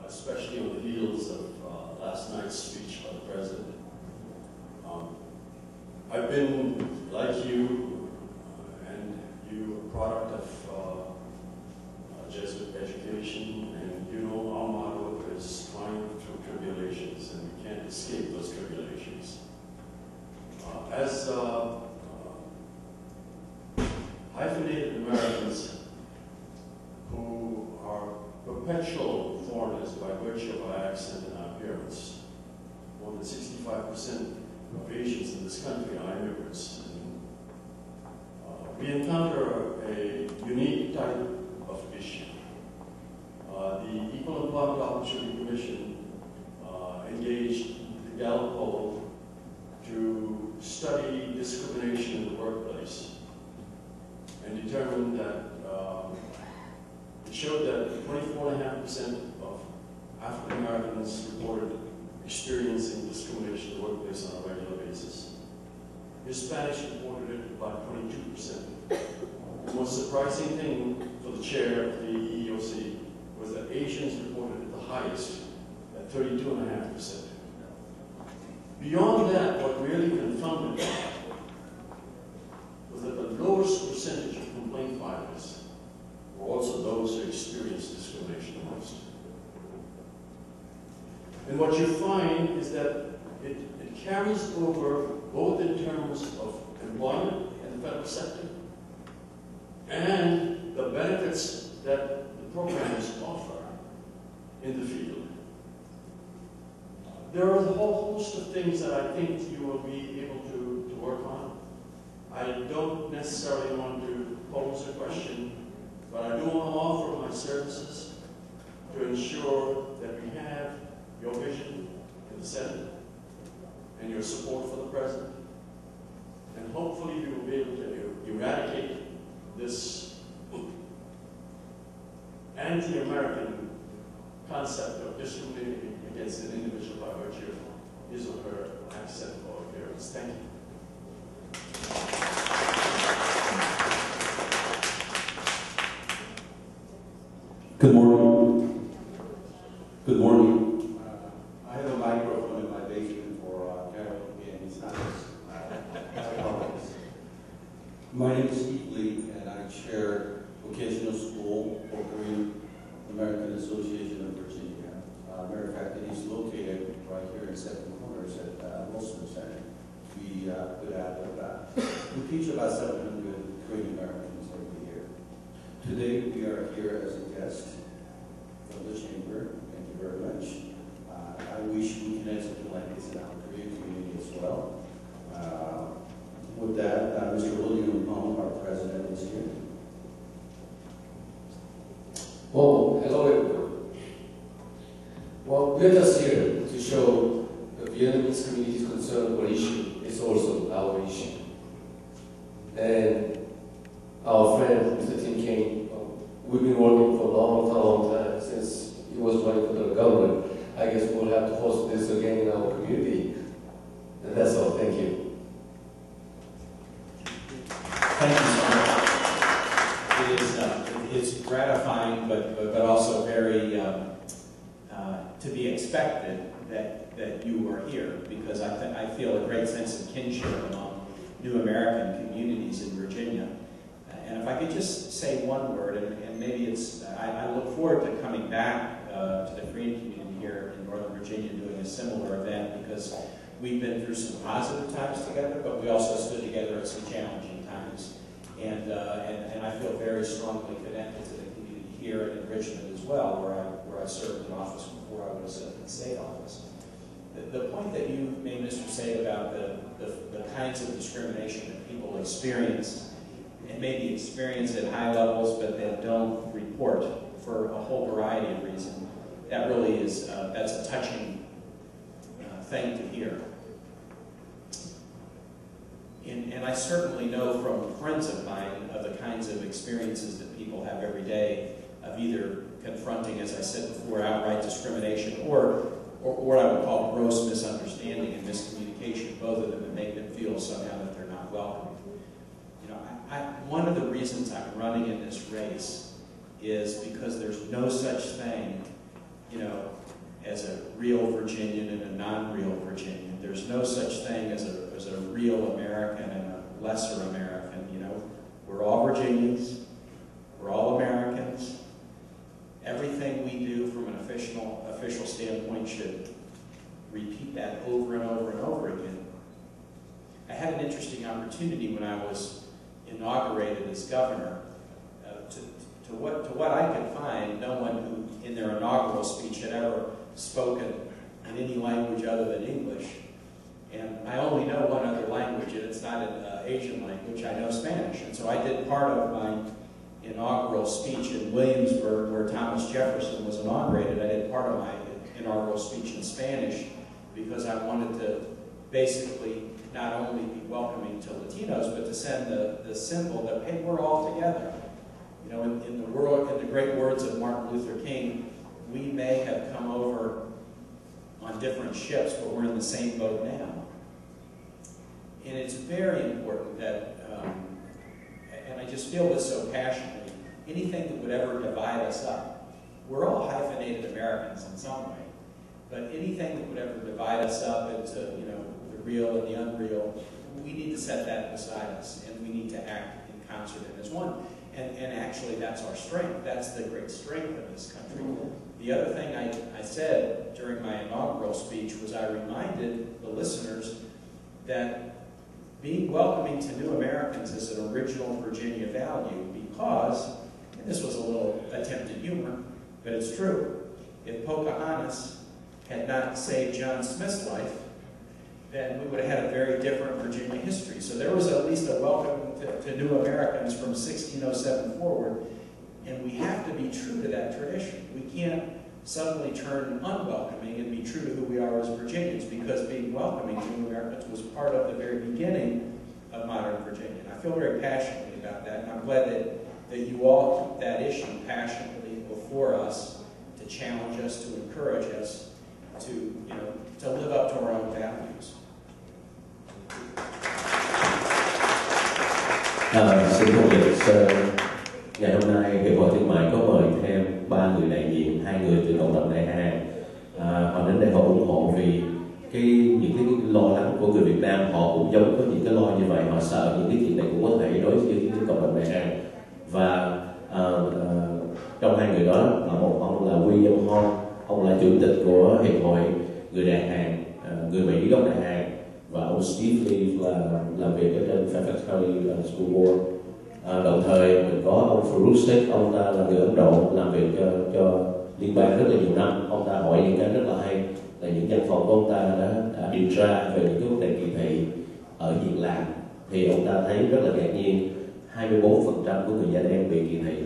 especially on the heels of last night's speech by the President. I've been, like you, and you, a product of Jesuit education, and you know our motto is triumph through tribulations, and we can't escape those tribulations. As hyphenated Americans who are perpetual foreigners by virtue of our accent and our appearance, more than 65% of Asians in this country are immigrants. And, we encounter a unique type of issue. The Equal Employment Opportunity Commission engaged the Gallup poll to study discrimination in the workplace and determined that it showed that 24.5% of African Americans reported experiencing discrimination in the workplace on a regular basis. Hispanics reported it about 22%. The most surprising thing for the chair of the EEOC was that Asians reported it the highest, at 32.5%. Beyond that, what really confounded me was that the lowest percentage of complaint filers were also those who experienced discrimination the most. And what you find is that it carries over both in terms of employment in the federal sector and the benefits that the programs offer in the field. There are a whole host of things that I think you will be able to work on. I don't necessarily want to pose a question, but I do want to offer my services to ensure that we have your vision in the Senate and your support for the President. And hopefully you will be able to eradicate this anti-American concept of discriminating against an individual by virtue of his or her accent or appearance. Thank you. Good morning. Good morning. I have a microphone in my basement for Carol, and it's not My name is Steve Lee, and I chair Vocational School for Korean American Association of Virginia. Matter of fact, it is located right here in Seven Corners at Wilson Center. We teach about 700 Korean Americans every year. Today we are here as a guest from the chamber. Thank you very much. I wish we can have something like this in our Korean community as well. With that, Mr. William Hong, our president, is here. Well, hello everyone. Well, we are just here to show the Vietnamese community's concern for issue is also our issue. And our friend, Mr. Tim Kaine, we've been working for a long time since he was running for the government. I guess we'll have to host this again in our community. And that's all. Thank you. Thank you so much. It's gratifying, but also very to be expected that you are here, because I feel a great sense of kinship among new American communities in Virginia. And if I could just say one word, and maybe it's, I look forward to coming back to the Korean community here in Northern Virginia doing a similar event, because we've been through some positive times together, but we also stood together at some challenging times. And I feel very strongly connected to the community here in Richmond as well, where I served in office before I was in the state office. The point that you made, Mr. Say, about the kinds of discrimination that people experience, and maybe experience at high levels, but then don't report for a whole variety of reasons, that really is, that's a touching thing to hear. And I certainly know from friends of mine of the kinds of experiences that people have every day of either confronting, as I said before, outright discrimination or what I would call gross misunderstanding and miscommunication, both of them, that make them feel somehow that they're not welcome. You know, one of the reasons I'm running in this race is because there's no such thing, you know, real Virginian and a non-real Virginian. There's no such thing as a real American and a lesser American, you know. We're all Virginians. We're all Americans. Everything we do from an official standpoint should repeat that over and over and over again. I had an interesting opportunity when I was inaugurated as governor. To what I could find, no one who in their inaugural speech had ever spoken in any language other than English. And I only know one other language, and it's not an Asian language. I know Spanish. And so I did part of my inaugural speech in Williamsburg, where Thomas Jefferson was inaugurated. I did part of my inaugural speech in Spanish because I wanted to basically not only be welcoming to Latinos, but to send the symbol that, hey, we're all together. You know, in the great words of Martin Luther King, we may have come over on different ships, but we're in the same boat now. And it's very important that, and I just feel this so passionately, anything that would ever divide us up, we're all hyphenated Americans in some way, but anything that would ever divide us up into, you know, the real and the unreal, we need to set that beside us, and we need to act in concert and as one. And actually, that's our strength. That's the great strength of this country. The other thing I said during my inaugural speech was I reminded the listeners that being welcoming to new Americans is an original Virginia value because, and this was a little attempt at humor, but it's true, if Pocahontas had not saved John Smith's life, then we would have had a very different Virginia history. So there was at least a welcome to new Americans from 1607 forward, and we have to be true to that tradition. We can't suddenly turn unwelcoming and be true to who we are as Virginians, because being welcoming to new Americans was part of the very beginning of modern Virginia. And I feel very passionately about that, and I'm glad that you all took that issue passionately before us to challenge us, to encourage us to, you know, to live up to our own values. Xin thông điệp ngày hôm nay Hiệp hội Thương mại có mời thêm 3 người đại diện, 2 người từ cộng đồng Đại Hàn. Họ đến đây họ ủng hộ vì những cái lo lắng của người Việt Nam, họ cũng giống có những cái lo như vậy, họ sợ những cái chuyện này cũng có thể đối với những cộng đồng Đại Hàn. Và trong 2 người đó là một ông là William Hall, ông là chủ tịch của Hiệp hội người Đại Hàn, người Mỹ gốc Đại Hàn, và ông Steve Lee là làm việc ở trên Fairfax County School Board. Đồng thời mình có ông Farooq Sheikh, ông ta là người Ấn Độ làm việc cho liên bang rất là nhiều năm. Ông ta hỏi những cái rất là hay, là những văn phòng của ông ta đã điều tra về những cái vấn đề kỳ thị ở Việt Nam, thì ông ta thấy rất là ngạc nhiên, 24% của người da đen bị kỳ thị,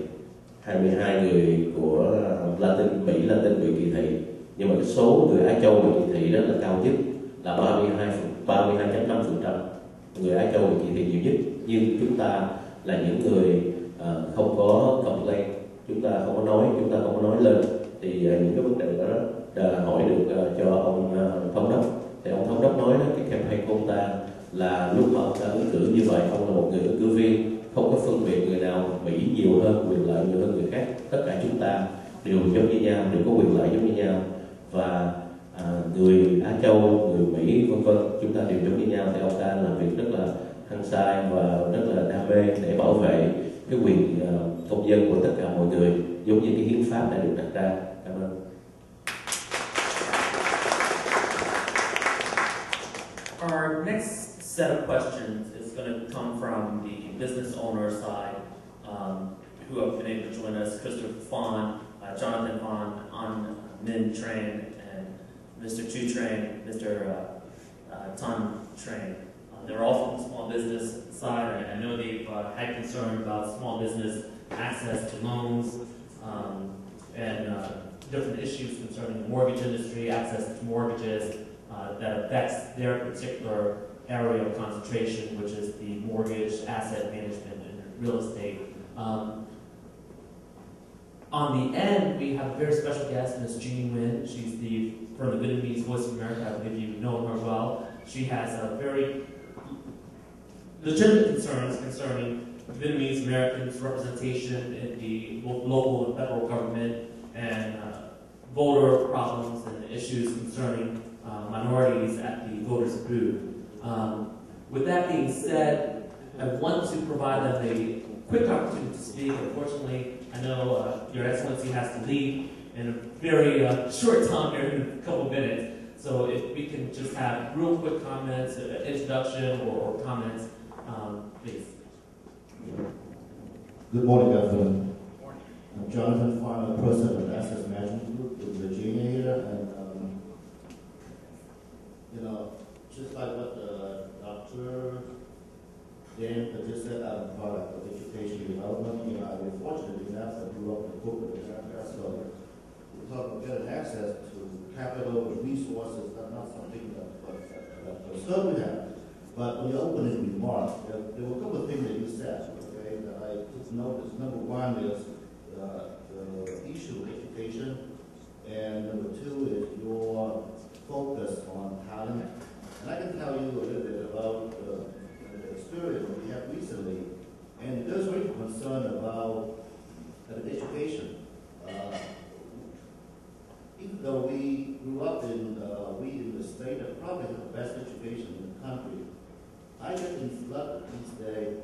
22 người của Mỹ Latin bị kỳ thị, nhưng mà cái số người Á Châu bị kỳ thị rất là cao nhất là 32.5%. Người Á Châu bị kỳ thị nhiều nhất, nhưng chúng ta là những người không có complain, chúng ta không có nói, chúng ta không có nói lên, thì những cái vấn đề đó hỏi được cho ông thống đốc. Thì ông thống đốc nói cái campaign của ông ta là lúc mà ông ta ứng cử như vậy, ông là một người ứng cử viên không có phân biệt người nào Mỹ nhiều hơn, quyền lợi nhiều hơn người khác, tất cả chúng ta đều giống như nhau, đều có quyền lợi giống như nhau, và người Á Châu, người Mỹ vân vân, chúng ta đều giống như nhau. Thì ông ta làm việc rất là hăng say và rất là đam mê để bảo vệ cái quyền công dân của tất cả mọi người, giống như cái hiến pháp đã được đặt ra. Cảm ơn. Our next set of questions is going to come from the business owner side, who have been able to join us: Christopher Fawn, Jonathan Fawn, on Min Train, and Mr. Chu Train, Mr. Tan Train. They're all from the small business side. I know they've had concern about small business access to loans and different issues concerning the mortgage industry, access to mortgages that affects their particular area of concentration, which is the mortgage, asset management, and real estate. On the end, we have a very special guest, Ms. Jeannie Nguyen. She's from the Vietnamese Voice of America. I believe you know her well. She has a very legitimate concerns concerning Vietnamese Americans' representation in the local and federal government, and voter problems and issues concerning minorities at the voters' booth. With that being said, I want to provide them a quick opportunity to speak. Unfortunately, I know Your Excellency has to leave in a very short time here, in a couple minutes. So if we can just have real quick comments, introduction or comments, please. Good morning, Governor. I'm Jonathan Farmer, President of Access Management Group in Virginia here, and just like what Dr. Dan just said, I'm a product of education development. I was fortunate enough to grew up in corporate America, so we talk about getting access to capital and resources. That's not something that we have. But when you open it remarks, there were a couple of things that you said, okay, that I just noticed. Number one is the issue of education, and number two is your focus on talent. And I can tell you a little bit about the experience we have recently, and there's really concern about education. Even though we grew up in the state that probably has the best education in the country, I get in flood these days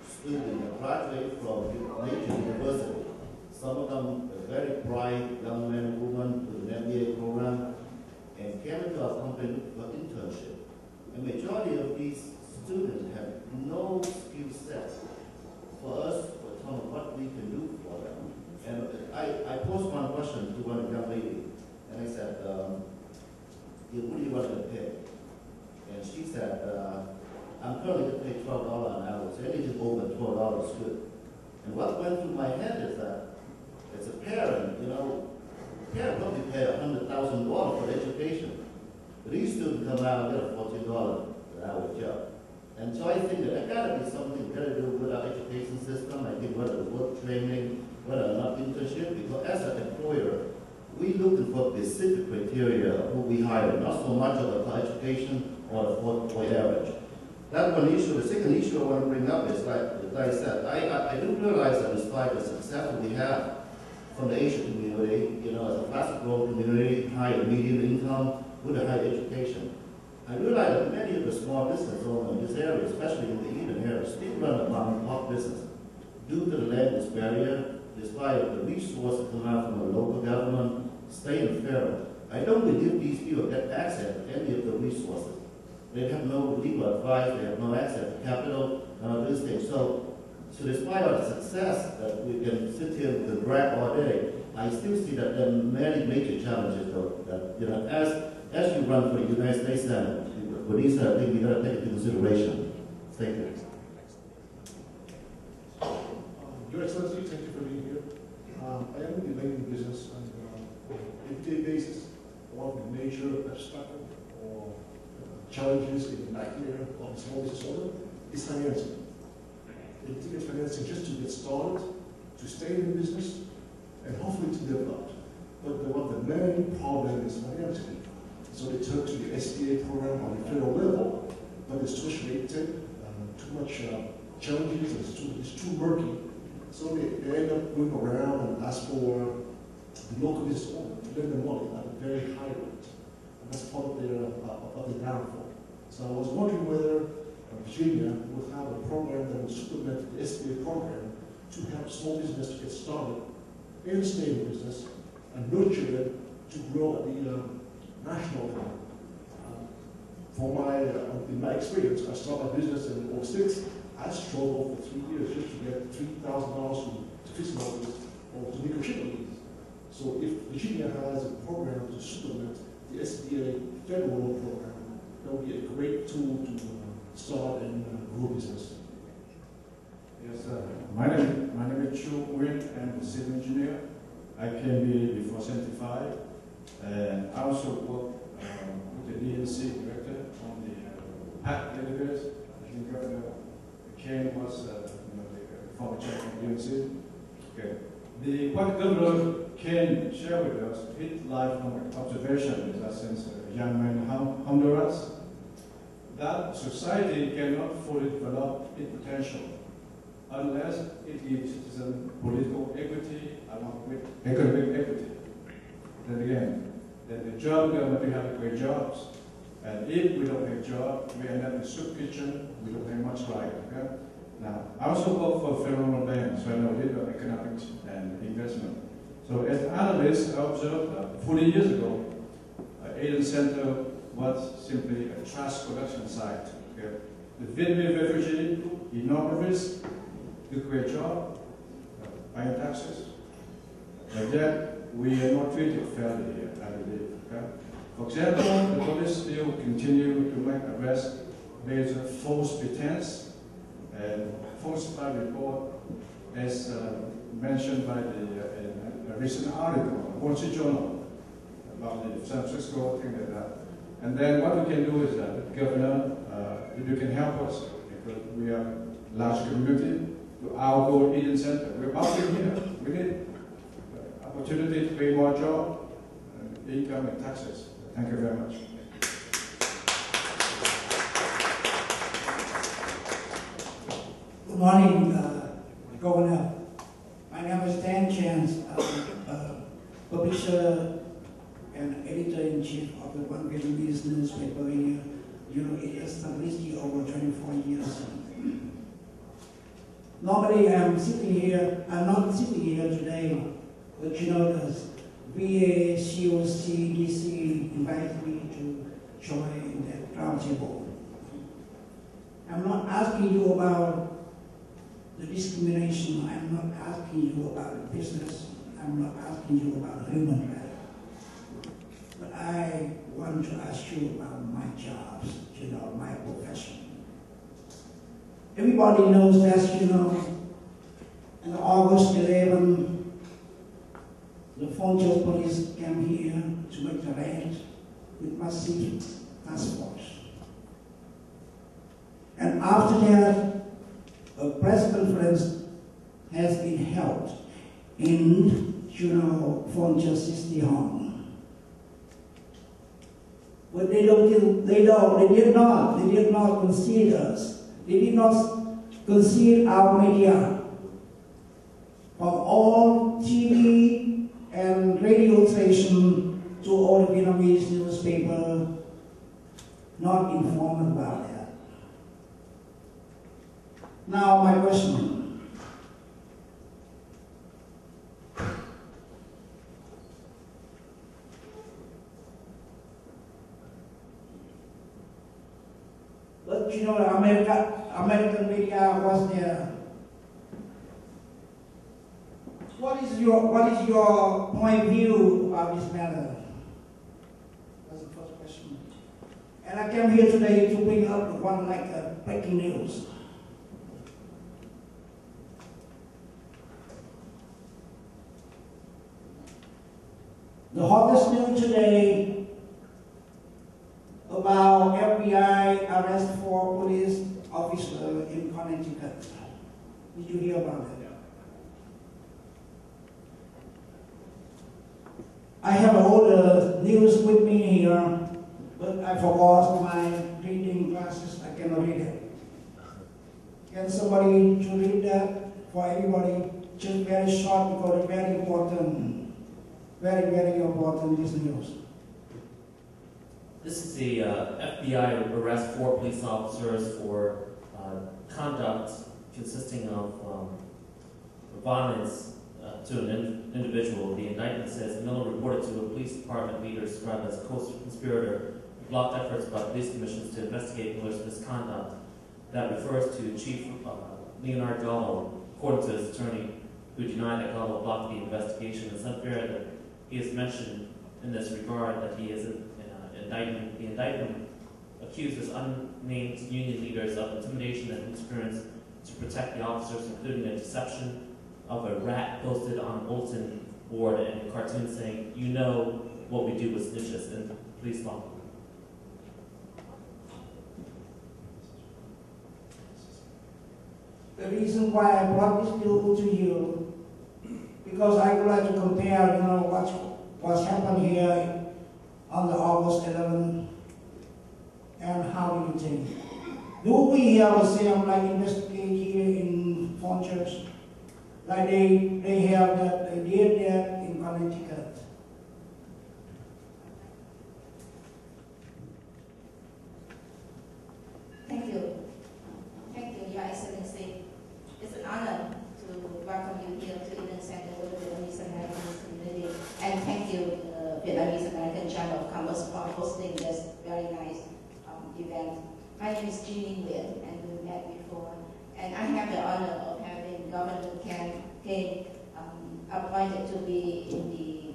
students that graduate from major university. Some of them are very bright young men and women with an MBA program and came into our company for internship. The majority of these students have no skill set for us to tell them what we can do for them. And I posed one question to one young lady, and I said, what do you want to pay? And she said, I'm currently getting paid $12 an hour, so anything over $12 is good. And what went through my head is that, as a parent, parent probably pay $100,000 for education. But these students come out and get a $14 an hour job. And so I think that there got to be something better to do with our education system. I think whether it's work training, whether or not internship, because as an employer, we looking for specific criteria of who we hire, not so much of the education or the fourth-point average. That's one issue. The second issue I want to bring up is, like I said, I do realize that despite the success that we have from the Asian community, as a fast-growing community, high and medium income, with a high education, I realize that many of the small business owners in this area, especially in the Eden area, still run a mom-and-pop business due to the language barrier, despite the resources coming out from the local government, state and federal. I don't believe these people get access to any of the resources. They have no legal advice, they have no access to capital, none of these things. So despite our success that we can sit here and brag all day, I still see that there are many major challenges though, that, as you run for the United States Senate, for these things we got to take into consideration. Thank you. Your Excellency, thank you for being here. I am in the banking business, and on a day basis, one of the major obstacles or challenges in the nightmare of a small business owner is financing. They take financing just to get started, to stay in the business, and hopefully to develop. But one of the main problems is financing. So they turn to the SBA program on the federal level, but it's too restricted, too much challenges, it's too murky. So they end up going around and ask for the local business owner to lend them money at a very high rate. And that's part of their downfall. So I was wondering whether Virginia would have a program that would supplement the SBA program to help small business to get started and stay in business and nurture them to grow at the national level. In my experience, I started my business in 2006. I struggled for 3 years just to get $3,000 to fix my business or to negotiate a lease. So if Virginia has a program to supplement the SBA federal loan program, that would be a great tool to start and grow business. Yes, my name is Chu Nguyen. I'm a civil engineer. I came here before 75. And I also work with the DNC director on the PAC database. I think Governor Ken was the former chair of the DNC. Okay. What Governor Ken shared with us, his life observation is that since a young man in Honduras, that society cannot fully develop its potential unless it gives citizens political equity along with economic equity. then again, the job government, we have great jobs. And if we don't have jobs, we end up in soup kitchen, we don't have much right. Okay? Now, I also work for Federal Bank, so I know a little about economics and investment. So as an analyst, I observed 40 years ago, Eden Center was simply a trash production site. Okay? The Vietnamese refugee, enormous, do a great job, paying taxes. Like that, we are not treated fairly here, I believe. Okay? For example, the police still continue to make arrests based on false pretense and falsified report, as mentioned by a recent article, Wall Street Journal, about the San Francisco, thing like that. And then what we can do is that, Governor, if you can help us, because we are a large community, to outgo Eden Center. We're about to here. We need opportunity to pay more job, income, and taxes. Thank you very much. Good morning, Governor. My name is Dan Chance, publisher and editor-in-chief of the One Vietnamese newspaper here. You know, it is established here over 24 years. Normally, I'm not sitting here today, but you know, the VA, COC, DC invited me to join that roundtable. I'm not asking you about the discrimination. I'm not asking you about business. I'm not asking you about human rights. But I want to ask you about my jobs, you know, my profession. Everybody knows that, you know, on August 11, the Fonchos police came here to make the raid with massive task force. And after that, a press conference has been held in, you know, Fonchos City Hall. But they did not consider us. They did not consider our media. From all TV and radio station to all the Vietnamese newspaper, not informed about that. Now my question. But you know, American media was there. What is your point of view about this matter? That's the first question. And I came here today to bring up one like breaking news. The hottest news today about FBI arrest for police officer in Connecticut. Did you hear about that? I have all the news with me here, but I forgot my reading glasses. I cannot read it. Can somebody to read that for everybody? Just very short because it's very important. Very, very important, this news. This is the FBI arrest 4 police officers for conduct consisting of violence to an individual. The indictment says Miller reported to a police department leader described as a co-conspirator who blocked efforts by police commissions to investigate Miller's misconduct. That refers to Chief Leonard Gallo, according to his attorney, who denied that Gallo blocked the investigation. It's unfair that he has mentioned in this regard that he is an indictment. The indictment accuses unnamed union leaders of intimidation and interference to protect the officers, including the deception of a rat posted on a bulletin board and a cartoon saying, "You know what we do with snitches," in police law. The reason why I brought this bill to you, because I would like to compare, you know, what's happened here on the August 11th, and how do you think? Do we have the same like investigate here in Fonchos? Like they have that, they did that in Connecticut. hosting this very nice event. My name is Jeannie Nguyen, and we met before. And I have the honor of having Governor Ken Kane appointed to be in the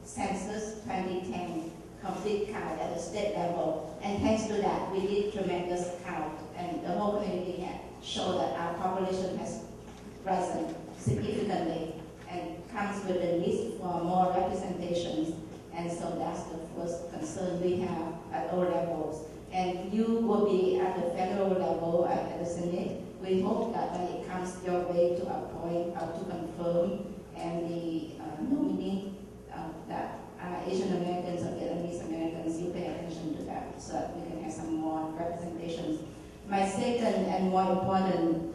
Census 2010 complete count at the state level. And thanks to that, we did tremendous count, and the whole community had showed that our population has risen significantly and comes with the need for more representations. And so that's the first concern we have at all levels. And you will be at the federal level at the Senate. We hope that when it comes your way to appoint or to confirm and the nominee that Asian Americans or Vietnamese Americans, you pay attention to that so that we can have some more representations. My second and more important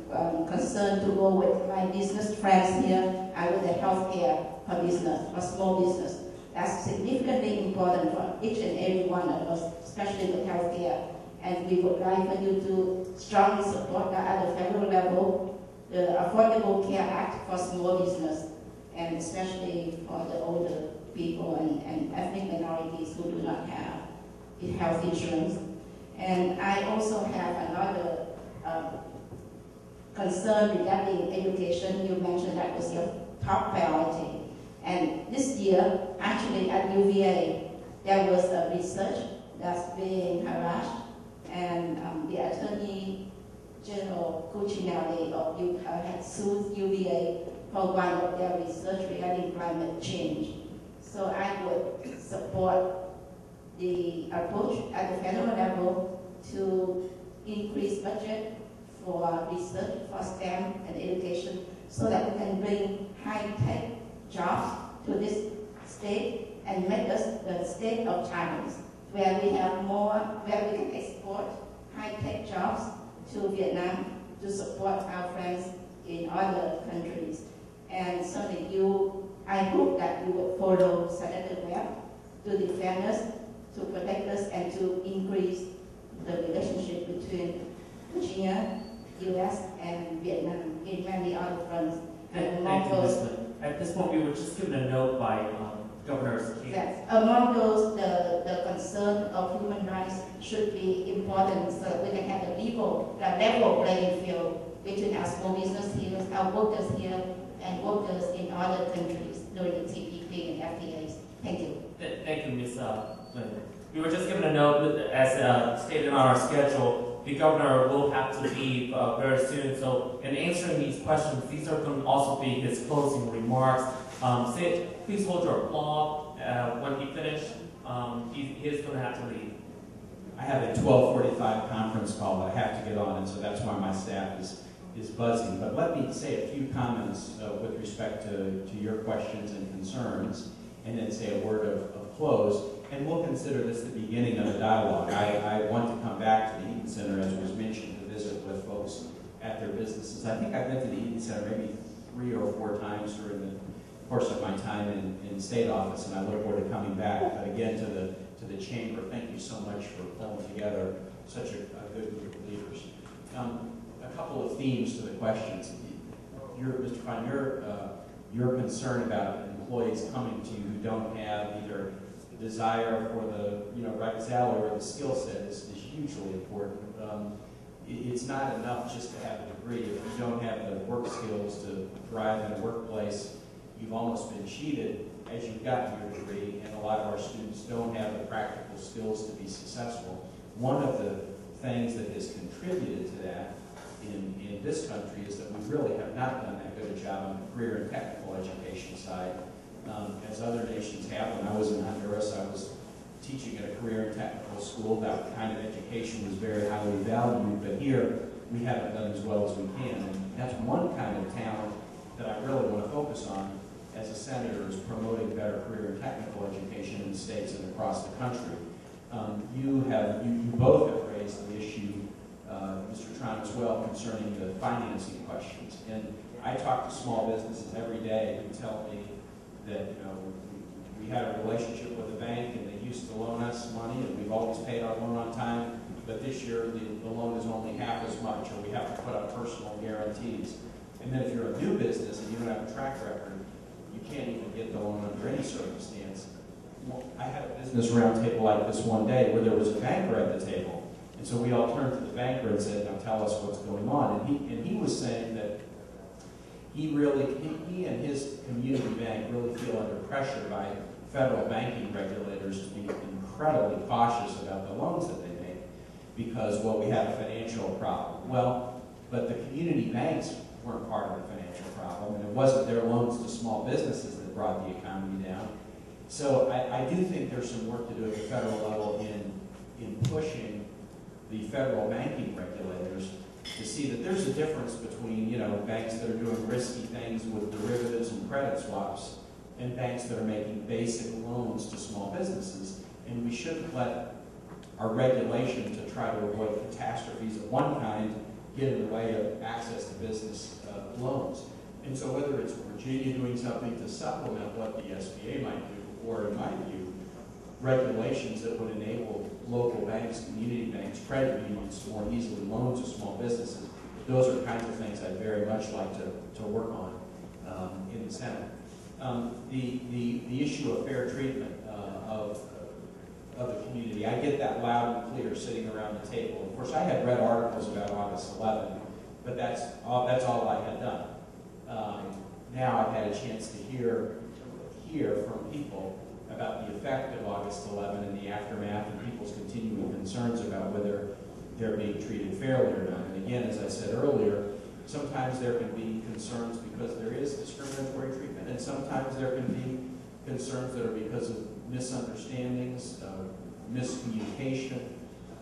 concern to go with my business friends here are with the healthcare for business, for small business. That's significantly important for each and every one of us, especially with healthcare. And we would like for you to strongly support that at the federal level, the Affordable Care Act for small business, and especially for the older people and ethnic minorities who do not have health insurance. And I also have another concern regarding education. You mentioned that was your top priority. And this year, actually at UVA, there was a research that's being harassed, and the Attorney General Cuccinelli of had sued UVA for one of their research regarding climate change. So I would support the approach at the federal level to increase budget for research, for STEM and education, so that we can bring high-tech jobs to this state and make us the state of talents, where we have more, where we can export high-tech jobs to Vietnam to support our friends in other countries. And so that I hope that you will follow Senator Webb to defend us, to protect us, and to increase the relationship between Virginia, U.S., and Vietnam in many other fronts. And thank you, Ms. Nguyen. At this point, we were just given a note by Governor King. Yes, among those, the concern of human rights should be important so that we can have a level playing field between our small business here, our workers here, and workers in other countries during the TPP and FTAs. Thank you. Thank you, Ms. Nguyen. We were just given a note, as stated on our schedule, the governor will have to leave very soon. So in answering these questions, these are going to also be his closing remarks. Please hold your applause when he finishes. He is going to have to leave. I have a 12:45 conference call that I have to get on, and so that's why my staff is buzzing. But let me say a few comments with respect to your questions and concerns, and then say a word of close. And we'll consider this the beginning of a dialogue. I want to come back to the Eaton Center, as was mentioned, to visit with folks at their businesses. I think I've been to the Eaton Center maybe 3 or 4 times during the course of my time in state office, and I look forward to coming back. But again, to the chamber, thank you so much for pulling together such a good group of leaders. A couple of themes to the questions. Mr. Fine, your concern about employees coming to you who don't have either the desire for the right salary or the skill set is hugely important. It's not enough just to have a degree. If you don't have the work skills to thrive in a workplace, you've almost been cheated as you've gotten your degree, and a lot of our students don't have the practical skills to be successful. One of the things that has contributed to that in this country is that we really have not done that good a job on the career and technical education side, as other nations have. When I was in Honduras, I was teaching at a career and technical school. That kind of education was very highly valued, but here we haven't done as well as we can. And that's one kind of talent that I really want to focus on as a senator, is promoting better career and technical education in the states and across the country. You both have raised the issue, Mr. Tron as well, concerning the financing questions. And I talk to small businesses every day who tell me that we had a relationship with the bank and they used to loan us money and we've always paid our loan on time, but this year the loan is only half as much, or we have to put up personal guarantees. And then if you're a new business and you don't have a track record, you can't even get the loan under any circumstance. Well, I had a business business roundtable like this one day where there was a banker at the table. And so we all turned to the banker and said, now tell us what's going on. And he was saying that he and his community bank really feel under pressure by federal banking regulators to be incredibly cautious about the loans that they make because, well, we have a financial problem. Well, but the community banks weren't part of the financial problem, and it wasn't their loans to small businesses that brought the economy down. So I do think there's some work to do at the federal level in pushing the federal banking regulators to see that there's a difference between, you know, banks that are doing risky things with derivatives and credit swaps and banks that are making basic loans to small businesses. And we shouldn't let our regulation to try to avoid catastrophes of one kind get in the way of access to business loans. And so whether it's Virginia doing something to supplement what the SBA might do, or in my view, regulations that would enable local banks, community banks, credit unions to more easily loan to small businesses, those are kinds of things I'd very much like to work on in the Senate. The issue of fair treatment of the community, I get that loud and clear sitting around the table. Of course, I had read articles about August 11, but that's all I had done. Now I've had a chance to hear from people about the effect of August 11 and the aftermath and people's continuing concerns about whether they're being treated fairly or not. And again, as I said earlier, sometimes there can be concerns because there is discriminatory treatment, and sometimes there can be concerns that are because of misunderstandings, miscommunication,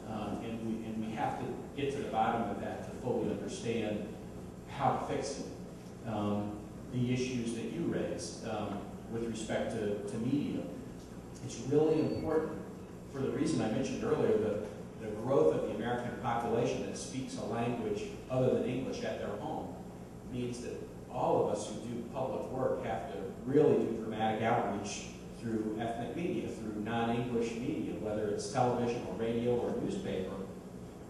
and we have to get to the bottom of that to fully understand how to fix it. The issues that you raised with respect to media. It's really important for the reason I mentioned earlier, the growth of the American population that speaks a language other than English at their home means that all of us who do public work have to really do dramatic outreach through ethnic media, through non-English media, whether it's television or radio or newspaper.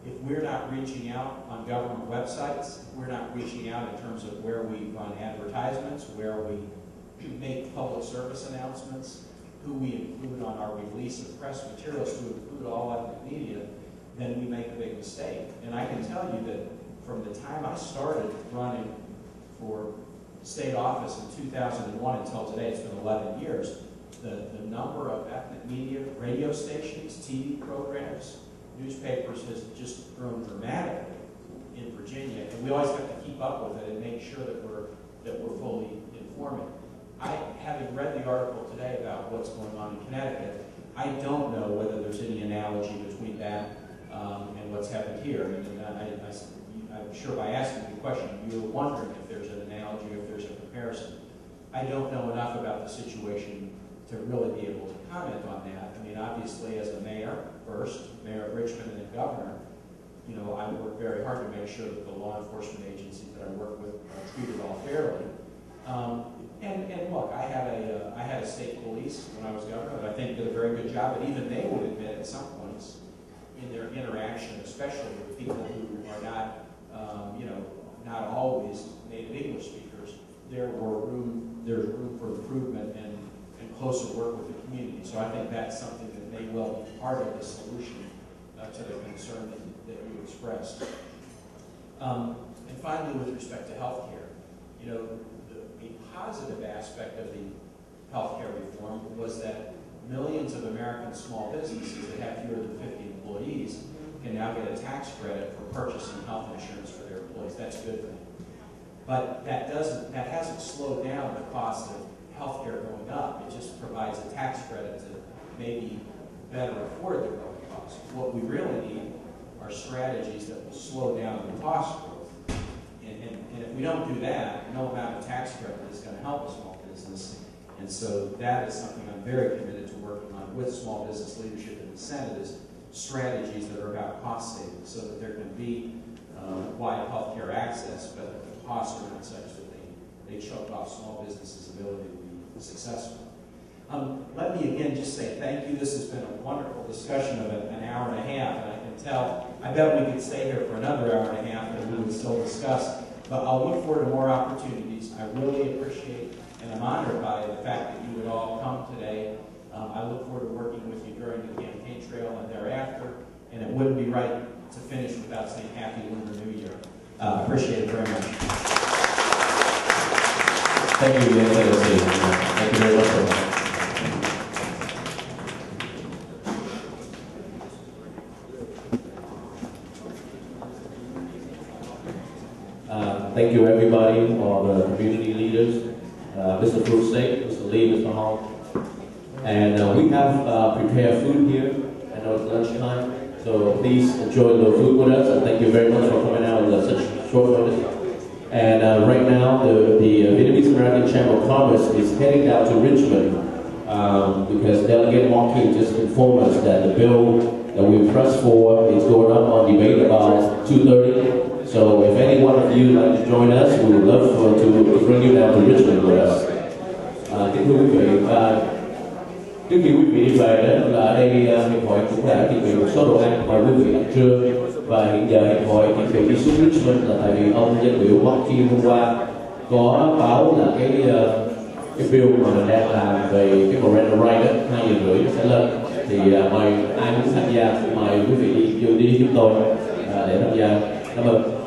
If we're not reaching out on government websites, we're not reaching out in terms of where we run advertisements, where we make public service announcements, who we include on our release of press materials to include all ethnic media, then we make a big mistake. And I can tell you that from the time I started running for state office in 2001 until today, it's been 11 years, the number of ethnic media, radio stations, TV programs, newspapers has just grown dramatically in Virginia, and we always have to keep up with it and make sure that we're fully informing. Having read the article today about what's going on in Connecticut, I don't know whether there's any analogy between that and what's happened here. I'm sure by asking the question, you're wondering if there's an analogy, if there's a comparison. I don't know enough about the situation to really be able to comment on that. I mean, obviously, as a mayor first, mayor of Richmond and then governor, you know, I work very hard to make sure that the law enforcement agencies that I work with are treated all fairly. And look, I had a state police when I was governor that I think did a very good job, but even they would admit at some points in their interaction, especially with people who are not, you know, not always native English speakers, there's room for improvement and closer work with the community. So I think that's something that may well be part of the solution to the concern that you expressed. And finally, with respect to health care, you know, a positive aspect of the health care reform was that millions of American small businesses that have fewer than 50 employees can now get a tax credit for purchasing health insurance for their employees. That's a good thing. But that hasn't slowed down the cost of health care going up. It just provides a tax credit to maybe better afford the growing costs. What we really need are strategies that will slow down the cost growth. And if we don't do that, no amount of tax credit is going to help a small business. And so that is something I'm very committed to working on with small business leadership in the Senate, is strategies that are about cost savings so that there can be wide health care access, but the costs are not such that they choke off small businesses' ability to be successful. Let me again just say thank you. This has been a wonderful discussion of an hour and a half, and I can tell, I bet we could stay here for another hour and a half and we would still discuss, but I'll look forward to more opportunities. I really appreciate and I'm honored by the fact that you would all come today. I look forward to working with you Trail and thereafter, and it wouldn't be right to finish without saying Happy Lunar New Year. Appreciate it very much. Thank you, Your Excellency. Thank you very much for that. Thank you, everybody, all the community leaders, Mr. Fruit Steak, Mr. Lee, Mr. Hall. And we have prepared food here. I know it's lunchtime, so please enjoy the food with us. And thank you very much for coming out with such short notice. And right now, the Vietnamese American Chamber of Commerce is heading down to Richmond because Delegate Mark King just informed us that the bill that we pressed for is going up on debate about 2:30. So if any one of you would like to join us, we would love to bring you down to Richmond with us. Kính thưa quý vị, trước khi quý vị đi về đó là đây hiệp hội cũng đã chuẩn bị một số đồ ăn mời quý vị ăn trưa, và hiện giờ hiệp hội chuẩn bị đi xuống Richmond là tại vì ông dân biểu Mark King hôm qua có báo là cái bill mà mình đang làm về cái Miranda Right đó 2:30 nó sẽ lên, thì mời ai muốn tham gia mời quý vị đi với chúng tôi để tham gia. Cảm ơn.